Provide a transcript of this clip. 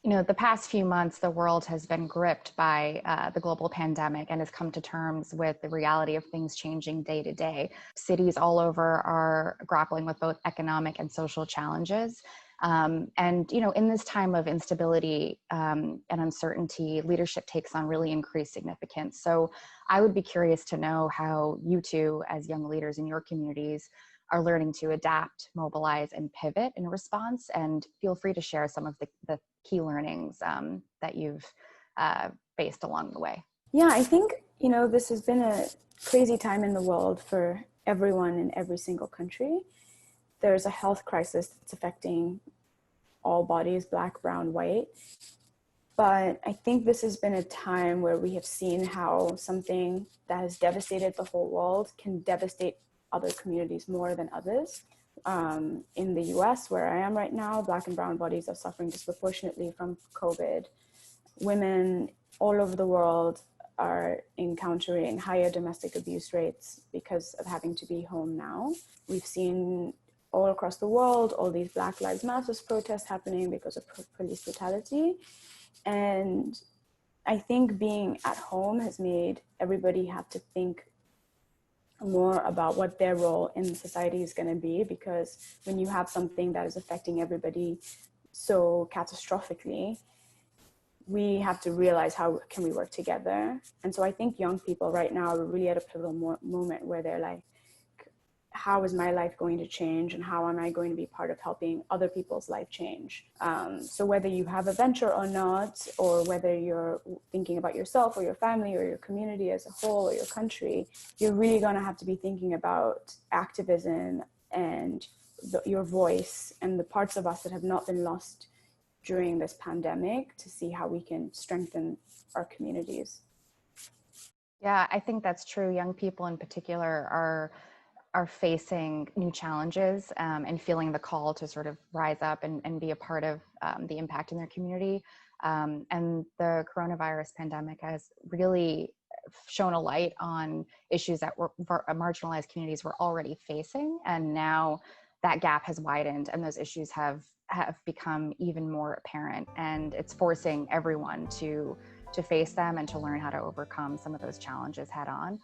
The past few months, the world has been gripped by the global pandemic and has come to terms with the reality of things changing day to day. Cities all over are grappling with both economic and social challenges. In this time of instability and uncertainty, leadership takes on really increased significance. So I would be curious to know how you two, as young leaders in your communities, are learning to adapt, mobilize, and pivot in response. And feel free to share some of the key learnings that you've faced along the way. Yeah, I think, this has been a crazy time in the world for everyone in every single country. There's a health crisis that's affecting all bodies, Black, brown, white. But I think this has been a time where we have seen how something that has devastated the whole world can devastate other communities more than others. In the US, where I am right now, Black and brown bodies are suffering disproportionately from COVID. Women all over the world are encountering higher domestic abuse rates because of having to be home now. We've seen all across the world all these Black Lives Matter protests happening because of police brutality. And I think being at home has made everybody have to think more about what their role in society is going to be, because when you have something that is affecting everybody so catastrophically, we have to realize how can we work together. And so I think young people right now are really at a pivotal moment where they're like, how is my life going to change, and how am I going to be part of helping other people's life change? So whether you have a venture or not, or whether you're thinking about yourself or your family or your community as a whole or your country, you're really going to have to be thinking about activism and your voice and the parts of us that have not been lost during this pandemic, to see how we can strengthen our communities. Yeah, I think that's true. Young people in particular are facing new challenges and feeling the call to sort of rise up and be a part of the impact in their community. And the coronavirus pandemic has really shown a light on issues that marginalized communities were already facing. And now that gap has widened and those issues have become even more apparent. And it's forcing everyone to face them and to learn how to overcome some of those challenges head on.